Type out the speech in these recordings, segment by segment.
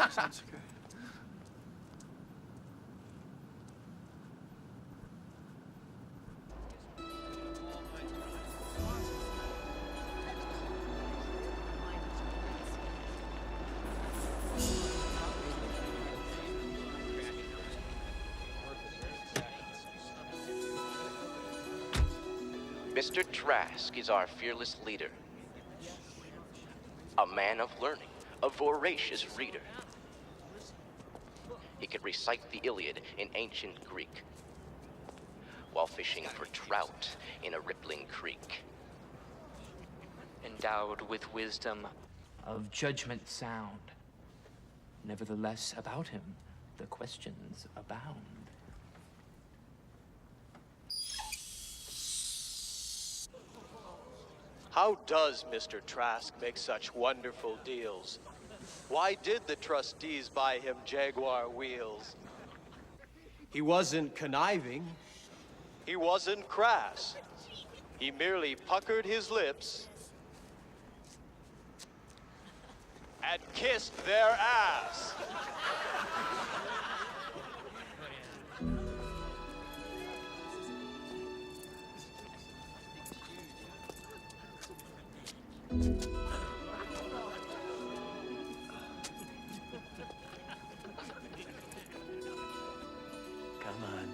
Sounds good. Mr. Trask is our fearless leader. A man of learning, a voracious reader. He could recite the Iliad in ancient Greek, while fishing for trout in a rippling creek. Endowed with wisdom, of judgment sound. Nevertheless, about him, the questions abound. How does Mr. Trask make such wonderful deals? Why did the trustees buy him Jaguar wheels? He wasn't conniving. He wasn't crass. He merely puckered his lips and kissed their ass. Come on.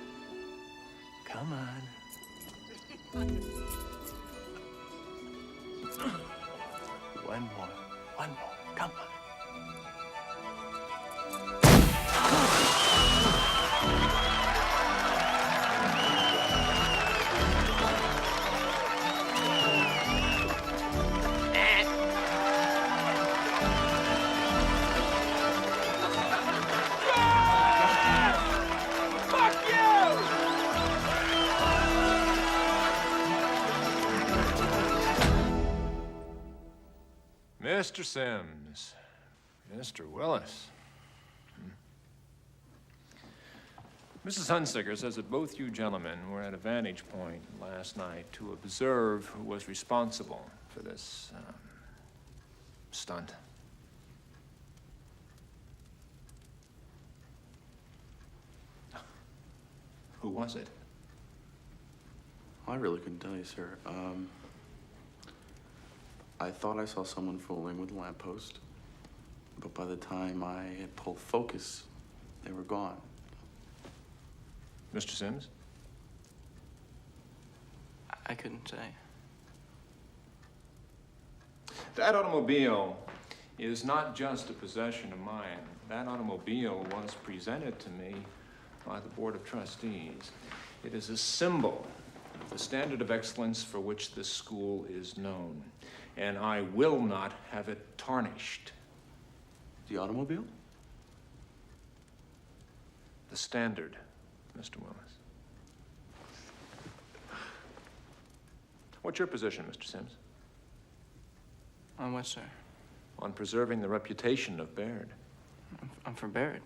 Come on. One more. One more. Come on. Mr. Sims, Mr. Willis. Mrs. Hunsicker says that both you gentlemen were at a vantage point last night to observe who was responsible for this stunt. Who was it? I really couldn't tell you, sir. I thought I saw someone fooling with a lamppost, but by the time I had pulled focus, they were gone. Mr. Sims? I couldn't say. That automobile is not just a possession of mine. That automobile was presented to me by the Board of Trustees. It is a symbol of the standard of excellence for which this school is known, and I will not have it tarnished. The automobile? The standard, Mr. Willis. What's your position, Mr. Sims? On what, sir? On preserving the reputation of Baird. I'm for Barrett.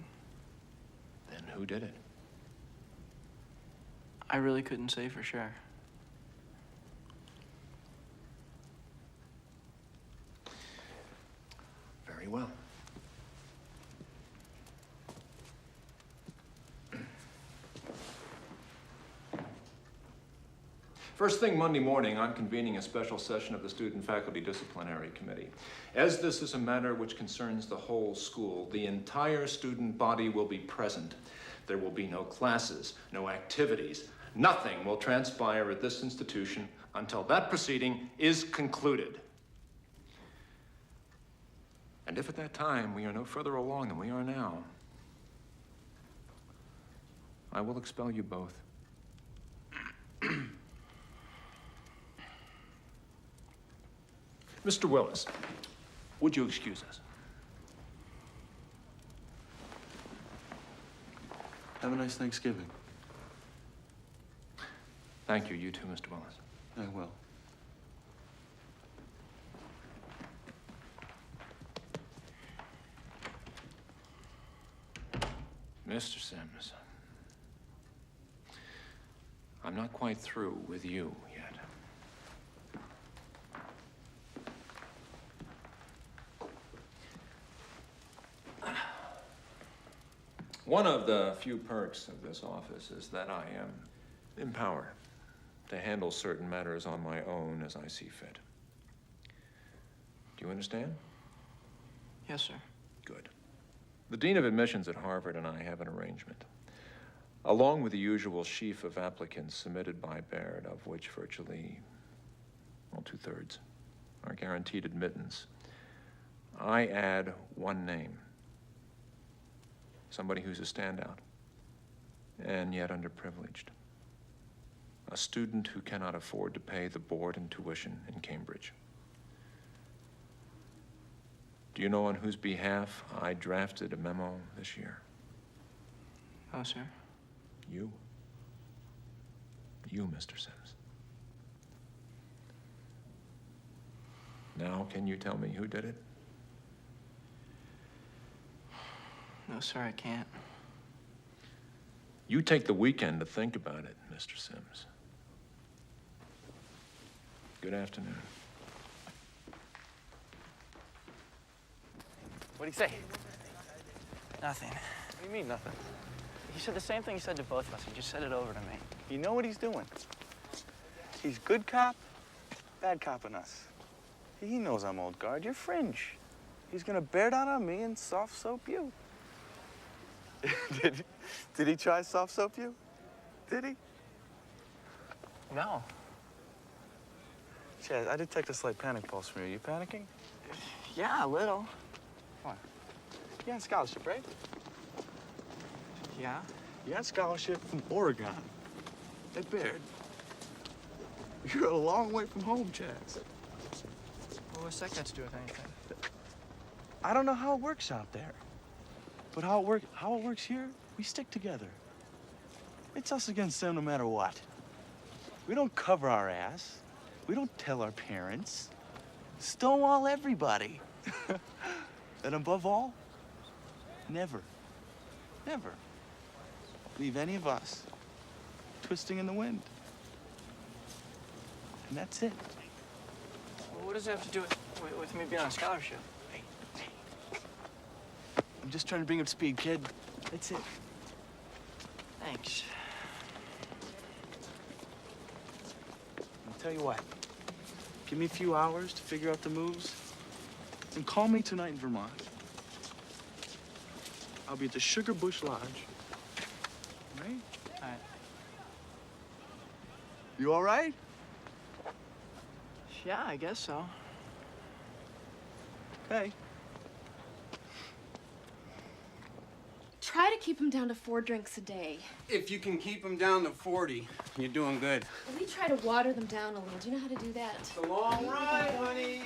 Then who did it? I really couldn't say for sure. Very well. First thing Monday morning, I'm convening a special session of the Student Faculty Disciplinary Committee. As this is a matter which concerns the whole school, the entire student body will be present. There will be no classes, no activities. Nothing will transpire at this institution until that proceeding is concluded. And if at that time we are no further along than we are now, I will expel you both. Mr. Willis, would you excuse us? Have a nice Thanksgiving. Thank you. You too, Mr. Willis. I will. Mr. Sims, I'm not quite through with you yet. One of the few perks of this office is that I am empowered to handle certain matters on my own as I see fit. Do you understand? Yes, sir. Good. The Dean of Admissions at Harvard and I have an arrangement. Along with the usual sheaf of applicants submitted by Baird, of which virtually, well, 2/3 are guaranteed admittance, I add one name. Somebody who's a standout, and yet underprivileged. A student who cannot afford to pay the board and tuition in Cambridge. Do you know on whose behalf I drafted a memo this year? Oh, sir. You. You, Mr. Sims. Now, can you tell me who did it? No, sir, I can't. You take the weekend to think about it, Mr. Sims. Good afternoon. What do you say? Nothing. What do you mean, nothing? He said the same thing he said to both of us. He just said it over to me. You know what he's doing? He's good cop, bad copping us. He knows I'm old guard. You're fringe. He's gonna bear down on me and soft soap you. Did he try soft soap you? Did he? No. Chad, I detect a slight panic pulse from you. You panicking? Yeah, a little. Why? You're on scholarship, right? Yeah? You're on scholarship from Oregon. At Baird. You're a long way from home, Chaz. Well, what's that got to do with anything? I don't know how it works out there. But how it works here, we stick together. It's us against them no matter what. We don't cover our ass. We don't tell our parents. Stonewall everybody. And above all, never leave any of us twisting in the wind. And that's it. Well, what does it have to do with me being on scholarship? I'm just trying to bring up speed, kid. That's it. Thanks. I'll tell you what. Give me a few hours to figure out the moves, and call me tonight in Vermont. I'll be at the Sugar Bush Lodge. Right? All right. You all right? Yeah, I guess so. Okay. Try to keep him down to 4 drinks a day. If you can keep them down to 40, you're doing good. We try to water them down a little. Do you know how to do that? It's a long ride, honey.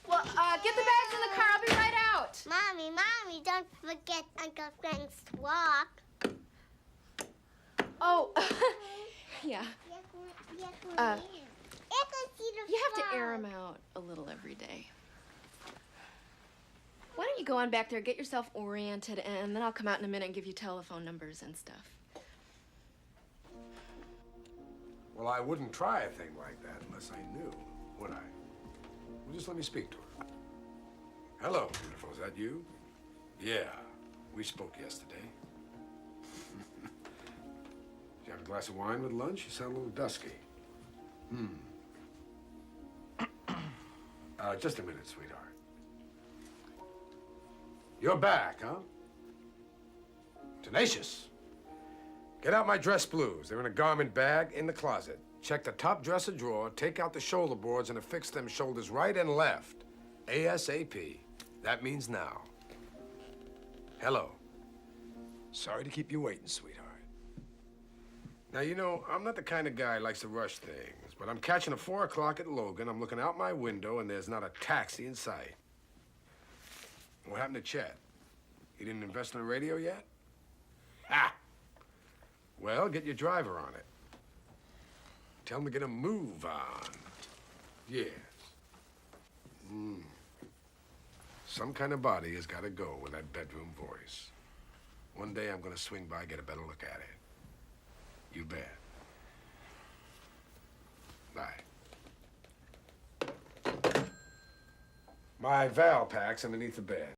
Well, get the bags in the car. I'll be right out. Mommy, don't forget Uncle Frank's walk. Oh, yeah. Uh, You have to air them out a little every day. Why don't you go on back there, get yourself oriented, and then I'll come out in a minute and give you telephone numbers and stuff. Well, I wouldn't try a thing like that unless I knew, would I? Well, just let me speak to her. Hello, beautiful. Is that you? Yeah, we spoke yesterday. Did you have a glass of wine with lunch? You sound a little dusky. Just a minute, sweetheart. You're back, huh? Tenacious. Get out my dress blues. They're in a garment bag in the closet. Check the top dresser drawer, take out the shoulder boards, and affix them shoulders right and left. ASAP. That means now. Hello. Sorry to keep you waiting, sweetheart. Now, you know, I'm not the kind of guy who likes to rush things, but I'm catching a 4 o'clock at Logan. I'm looking out my window, and there's not a taxi in sight. What happened to Chet? He didn't invest in the radio yet? Ha! Well, get your driver on it. Tell him to get a move on. Yes. Some kind of body has got to go with that bedroom voice. One day I'm going to swing by, get a better look at it. You bet. Bye. My Val pack's underneath the bed.